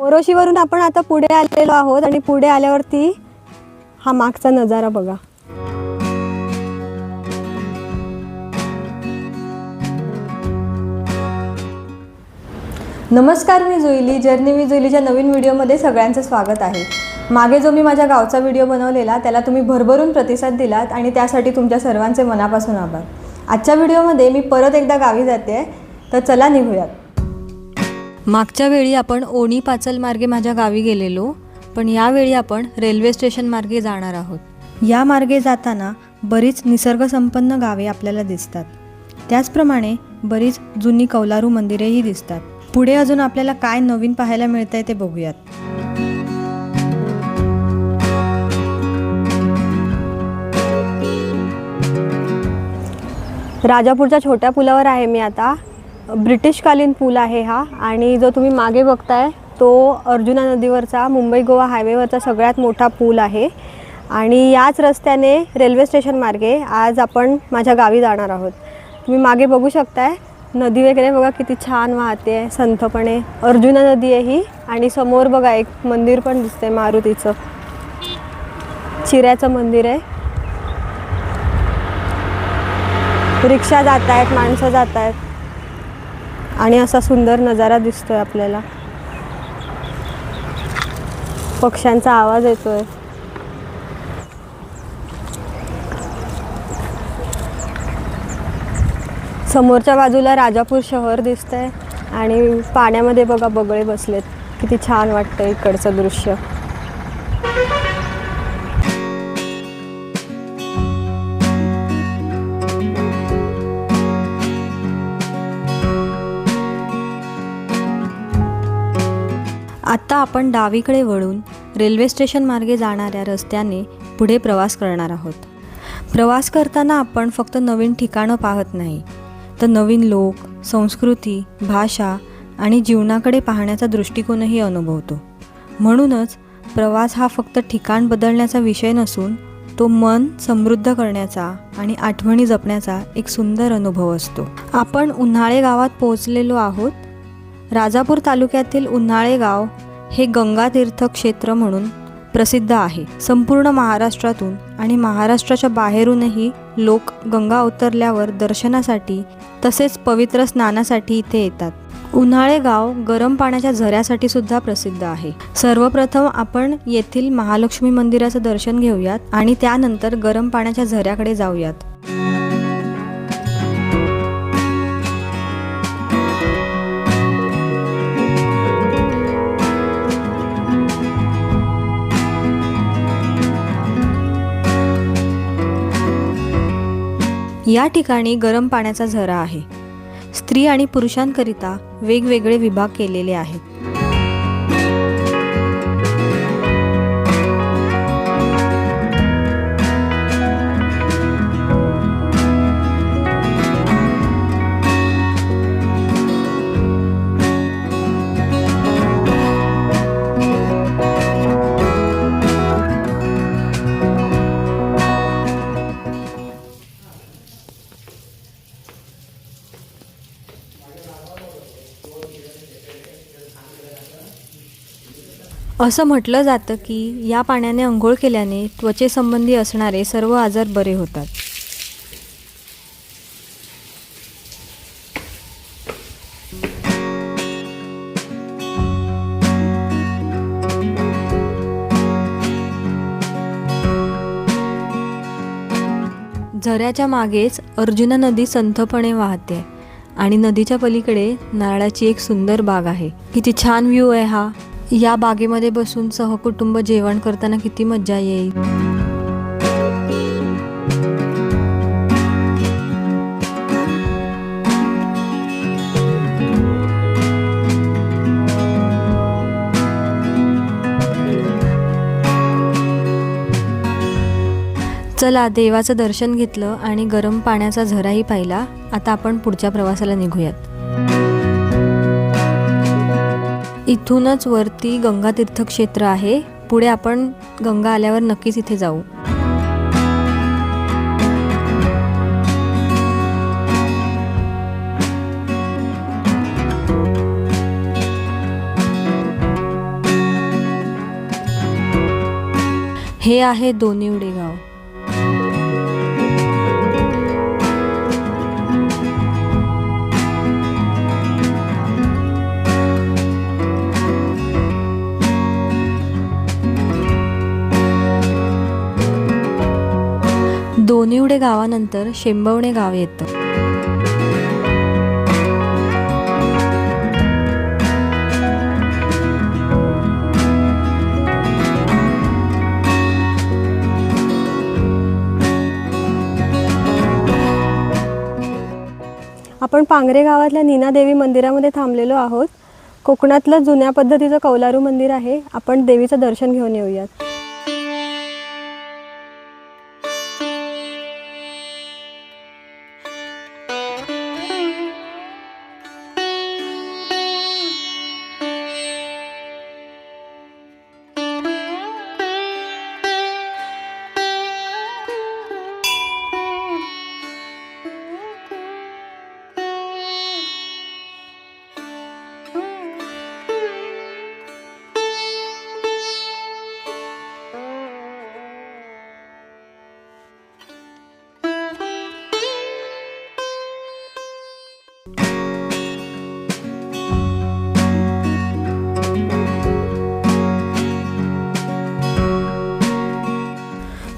मोरोशीवरून आपण आता पुढे आलेलो आहोत आणि पुढे आल्यावरती हा मागचा नजारा बघा। नमस्कार, मी जुईली, जर्नी विथ जुईलीच्या नवीन व्हिडिओमध्ये सगळ्यांचं स्वागत आहे। मागे जो मी माझ्या गावचा व्हिडिओ बनवलेला त्याला तुम्ही भरभरून प्रतिसाद दिलात आणि त्यासाठी तुमच्या सर्वांचे मनापासून आभार। आजच्या व्हिडिओमध्ये मी परत एकदा गावी जाते, तर चला निघूयात। मागच्या वेळी आपण ओणी पाचल मार्गे माझ्या गावी गेलेलो, पण यावेळी आपण रेल्वे स्टेशन मार्गे जाणार आहोत। या मार्गे जाताना बरीच निसर्गसंपन्न गावे आपल्याला दिसतात, त्याचप्रमाणे बरीच जुनी कौलारू मंदिरेही दिसतात। पुढे अजून आपल्याला काय नवीन पाहायला मिळतंय ते बघूयात। राजापूरच्या छोट्या पुलावर आहे मी आता। ब्रिटिशकालीन पूल आहे हा, आणि जो तुम्ही मागे बघताय तो अर्जुना नदीवरचा मुंबई गोवा हायवेवरचा सगळ्यात मोठा पूल आहे। आणि याच रस्त्याने रेल्वे स्टेशन मार्गे आज आपण माझ्या गावी जाणार आहोत। तुम्ही मागे बघू शकताय नदी वगैरे बघा किती छान वाहते संथपणे। अर्जुना नदी आहे ही, आणि समोर बघा एक मंदिर पण दिसतंय मारुतीचं, चिऱ्याचं मंदिर आहे। रिक्षा जात आहेत, माणसं जात आहेत, आणि असा सुंदर नजारा दिसतोय आपल्याला। पक्ष्यांचा आवाज येतोय। समोरच्या बाजूला राजापूर शहर दिसतंय, आणि पाण्यामध्ये बघा बगळे बसलेत, किती छान वाटतंय इकडचं दृश्य। आता आपण डावीकडे वळून रेल्वे स्टेशन मार्गे जाणाऱ्या रस्त्याने पुढे प्रवास करणार आहोत। प्रवास करताना आपण फक्त नवीन ठिकाणं पाहत नाही, तर नवीन लोक, संस्कृती, भाषा आणि जीवनाकडे पाहण्याचा दृष्टिकोनही अनुभवतो। म्हणूनच प्रवास हा फक्त ठिकाण बदलण्याचा विषय नसून तो मन समृद्ध करण्याचा आणि आठवणी जपण्याचा एक सुंदर अनुभव असतो। आपण उन्हाळे गावात पोहोचलेलो आहोत। राजापूर तालुक्यातील उन्हाळे गाव हे गंगा तीर्थ क्षेत्र म्हणून प्रसिद्ध आहे। संपूर्ण महाराष्ट्रातून आणि महाराष्ट्राच्या बाहेरूनही लोक गंगा उतरल्यावर दर्शनासाठी तसेच पवित्र स्नानासाठी इथे येतात। उन्हाळे गाव गरम पाण्याच्या झऱ्यासाठी सुद्धा प्रसिद्ध आहे। सर्वप्रथम आपण येथील महालक्ष्मी मंदिराचं दर्शन घेऊयात आणि त्यानंतर गरम पाण्याच्या झऱ्याकडे जाऊयात। या ठिकाणी गरम पाण्याचा झरा आहे। स्त्री आणि पुरुषांकरिता वेगवेगळे विभाग केलेले आहेत। असं म्हटलं जातं की या पाण्याने अंघोळ केल्याने त्वचेसंबंधी असणारे सर्व आजार बरे होतात। झऱ्याच्या मागेच अर्जुना नदी संथपणे वाहते, आणि नदीच्या पलीकडे नारळाची एक सुंदर बाग आहे। किती छान व्ह्यू आहे हा। या बागेमध्ये बसून सहकुटुंब जेवण करताना किती मज्जा येईल। चला, देवाचं दर्शन घेतलं आणि गरम पाण्याचा झराही पाहिला। आता आपण पुढच्या प्रवासाला निघूयात। इथूनच वरती गंगा तीर्थक्षेत्र आहे। पुढे आपण गंगा आल्यावर नक्कीच इथे जाऊ। हे आहे दोनिवडे गाव. दोनिवडे गावानंतर शेंबवणे गाव येतं. आपण पांगरे गावातल्या नीनादेवी मंदिरामध्ये थांबलेलो आहोत. कोकणातलं जुन्या पद्धतीचं कौलारू मंदिर आहे. आपण देवीचं दर्शन घेऊन येऊयात.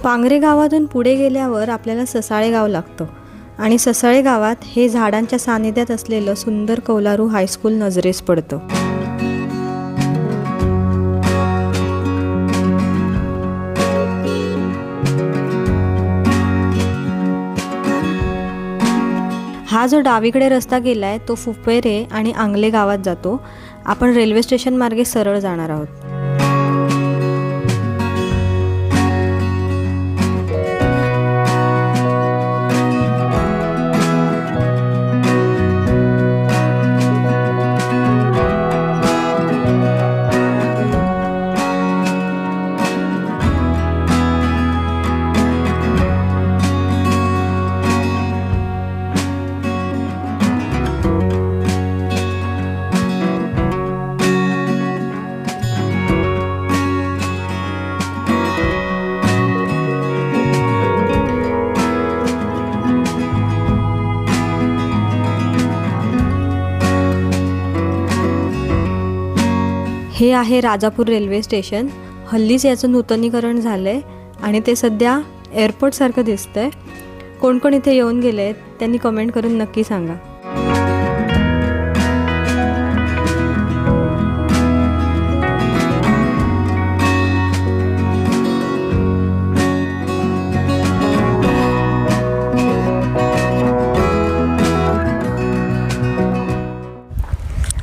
पांगरे गावातून पुढे गेल्यावर आपल्याला ससाळे गाव लागतं आणि ससाळे गावात हे झाडांच्या सानिध्यात असलेलं सुंदर कौलारू हायस्कूल नजरेस पडतं. हा जो डावीकडे रस्ता गेलाय तो फुपेरे आणि आंगले गावात जातो. आपण रेल्वे स्टेशन मार्गे सरळ जाणार आहोत. हे आहे राजापूर रेल्वे स्टेशन. हल्लीच याचं नूतनीकरण झालं आहे आणि ते सध्या एअरपोर्टसारखं दिसतं आहे. कोण कोण इथे येऊन गेले आहेत त्यांनी कमेंट करून नक्की सांगा.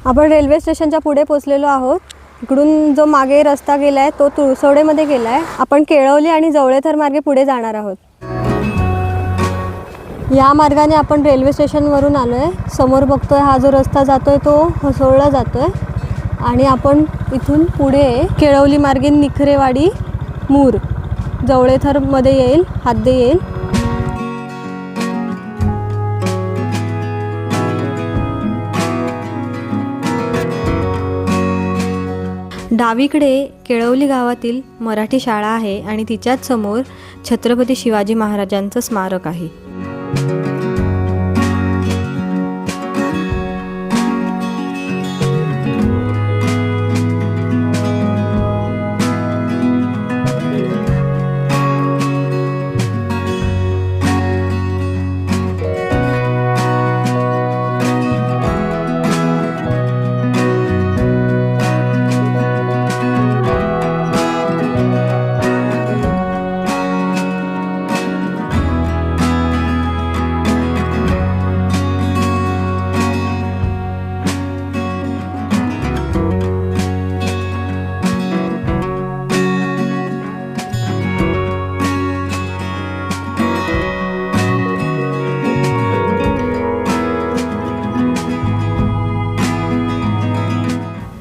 आपण रेल्वे स्टेशनच्या पुढे पोचलेलो आहोत. इकडून जो मागे रस्ता गेलाय तो तुळसवडेमध्ये गेलाय. आपण केळवली आणि जवळेथर मार्गे पुढे जाणार आहोत. या मार्गाने आपण रेल्वे स्टेशनवरून आलोय. समोर बघतोय हा जो रस्ता जातोय तो हसोळला जातोय आणि आपण इथून पुढे केळवली मार्गे निखरेवाडी मूर जवळेथरमध्ये येईल, हातदे येईल. डावीकडे केळवली गावातील मराठी शाळा आहे आणि तिच्याच समोर छत्रपती शिवाजी महाराजांचं स्मारक आहे.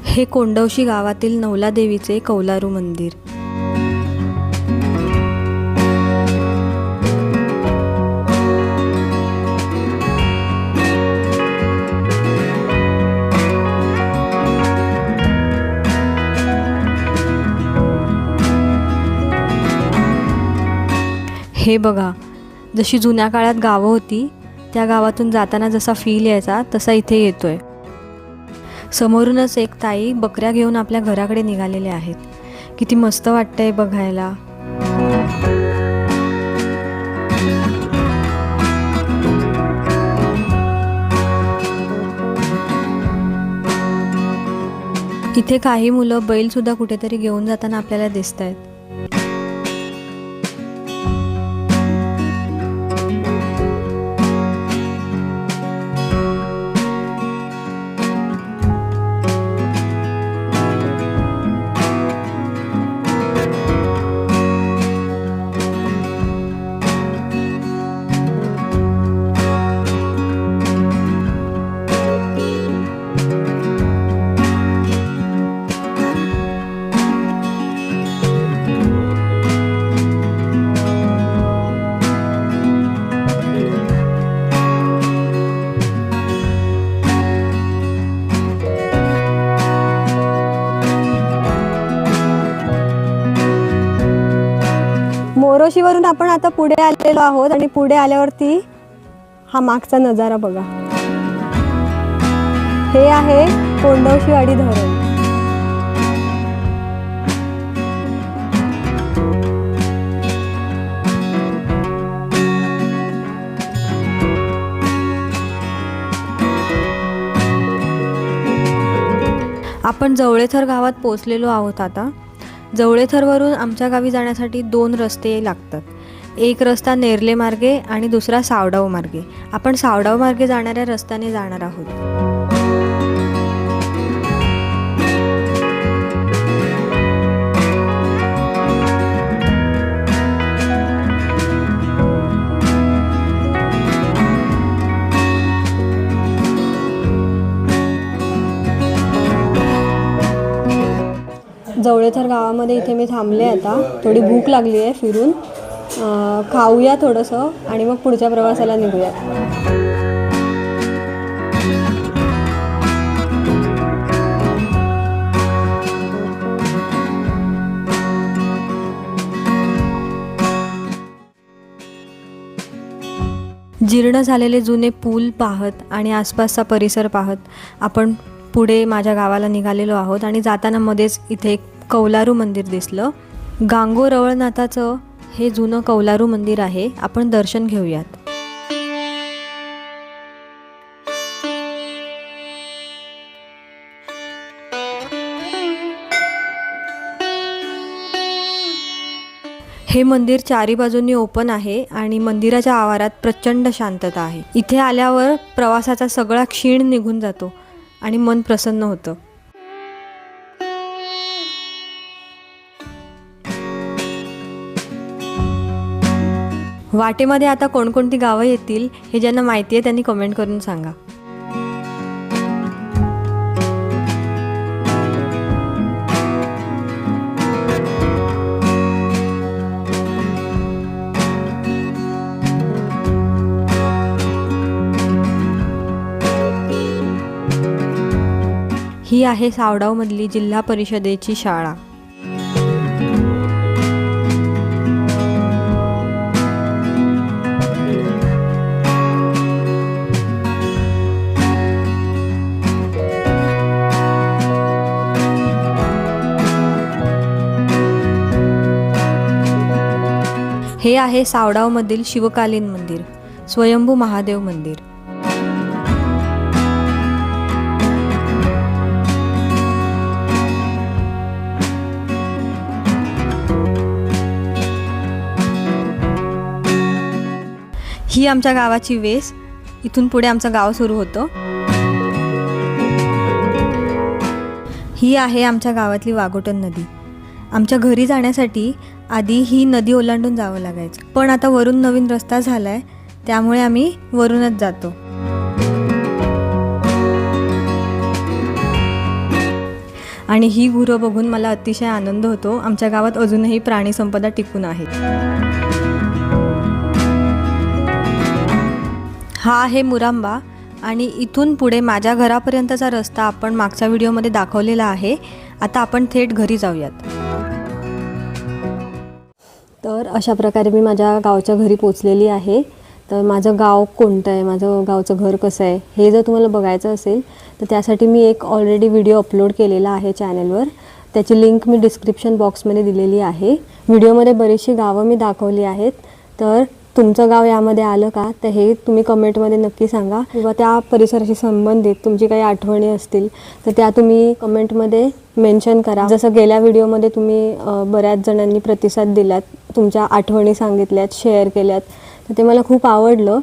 हे कोंडवशी गावातील नवलादेवीचे कौलारू मंदिर. हे बघा, जशी जुन्या काळात गावं होती त्या गावातून जाताना जसा फील यायचा तसा इथे येतोय. समोरूनच एक ताई बकऱ्या घेऊन आपल्या घराकडे निघालेल्या आहेत. किती मस्त वाटतंय बघायला. इथे काही मुलं बैल सुद्धा कुठेतरी घेऊन जाताना आपल्याला दिसत आहेत. मोरोशीवरून आपण आता पुढे आलेलो आहोत आणि पुढे आल्यावरती हा मागचा नजारा बघा. हे आहे कोंडवशीवाडी धरण. आपण जवळेथर गावात पोचलेलो आहोत. आता जवळेथरवरून आमच्या गावी जाण्यासाठी 2 रस्ते लागतात. एक रस्ता नेरले मार्गे आणि दुसरा सावडाव मार्गे. आपण सावडाव मार्गे जाणाऱ्या रस्त्याने जाणार आहोत. जवळेथर गावामध्ये इथे मी थांबले. आता थोडी भूक लागली आहे. फिरून खाऊया थोडंसं आणि मग पुढच्या प्रवासाला निघूया. जीर्ण झालेले जुने पूल पाहत आणि आसपासचा परिसर पाहत आपण पुढे माझ्या गावाला निघालेलो आहोत. आणि जाताना मध्येच इथे एक कौलारू मंदिर दिसलं. गांगो रवळनाथाचं हे जुनं कौलारू मंदिर आहे. आपण दर्शन घेऊयात. हे मंदिर 4 बाजूंनी ओपन आहे आणि मंदिराच्या आवारात प्रचंड शांतता आहे. इथे आल्यावर प्रवासाचा सगळा क्षीण निघून जातो आणि मन प्रसन्न होतं. वाटेमध्ये आता कोणकोणती गावं येतील हे ज्यांना माहिती आहे त्यांनी कमेंट करून सांगा. ही आहे सावडावमधली जिल्हा परिषदेची शाळा. हे आहे सावडावमधील शिवकालीन मंदिर, स्वयंभू महादेव मंदिर. ही आमच्या गावाची वेस. इथून पुढे आमचं गाव सुरू होतं. ही आहे आमच्या गावातली वाघोटन नदी. आमच्या घरी जाण्यासाठी आधी ही नदी ओलांडून जावं लागायचं, पण आता वरून नवीन रस्ता झाला आहे त्यामुळे आम्ही वरूनच जातो. आणि ही गुरं बघून मला अतिशय आनंद होतो. आमच्या गावात अजूनही प्राणी संपदा टिकून आहे. हा आहे मुरांबा आणि इथून पुढे माझ्या घरापर्यंतचा रस्ता आपण मागच्या व्हिडिओमध्ये दाखवलेला आहे. आता आपण थेट घरी जाऊयात. तर अशा प्रकारे मी माझ्या गावच्या घरी पोचलेली आहे. तर माझं गाव कोणतं आहे, माझं गावचं घर कसं आहे हे जर तुम्हाला बघायचं असेल तर त्यासाठी मी एक ऑलरेडी व्हिडिओ अपलोड केलेला आहे चॅनलवर. त्याची लिंक मी डिस्क्रिप्शन बॉक्समध्ये दिलेली आहे. व्हिडिओमध्ये बरीचशी गावं मी दाखवली आहेत. तर तुमचं गाव यामध्ये आलं का तर हे तुम्ही कमेंटमध्ये नक्की सांगा, किंवा त्या परिसराशी संबंधित तुमची काही आठवणी असतील तर त्या तुम्ही कमेंटमध्ये मेन्शन करा. जसं गेल्या व्हिडिओमध्ये तुम्ही बऱ्याच जणांनी प्रतिसाद दिलात, तुमच्या आठवणी सांगितल्यात, शेअर केल्यात, तर ते मला खूप आवडलं.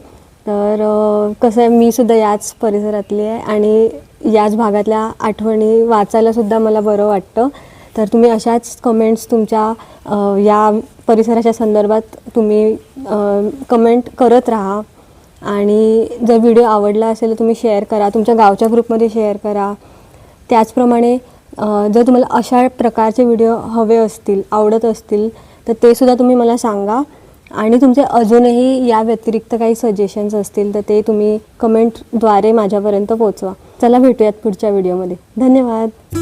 तर कसं आहे, मी सुद्धा याच परिसरातली आहे आणि याच भागातल्या आठवणी वाचायलासुद्धा मला बरं वाटतं. तर तुम्ही अशाच कमेंट्स तुमच्या या परिसराच्या संदर्भात तुम्ही कमेंट करत राहा. आणि जर व्हिडिओ आवडला असेल तर तुम्ही शेअर करा, तुमच्या गावच्या ग्रुपमध्ये शेअर करा. त्याचप्रमाणे जर तुम्हाला अशा प्रकारचे व्हिडिओ हवे असतील, आवडत असतील तर ते सुद्धा तुम्ही मला सांगा. आणि तुमचे अजूनही या व्यतिरिक्त काही सजेशन्स असतील तर ते तुम्ही कमेंटद्वारे माझ्यापर्यंत पोचवा. चला भेटूयात पुढच्या व्हिडिओमध्ये. धन्यवाद.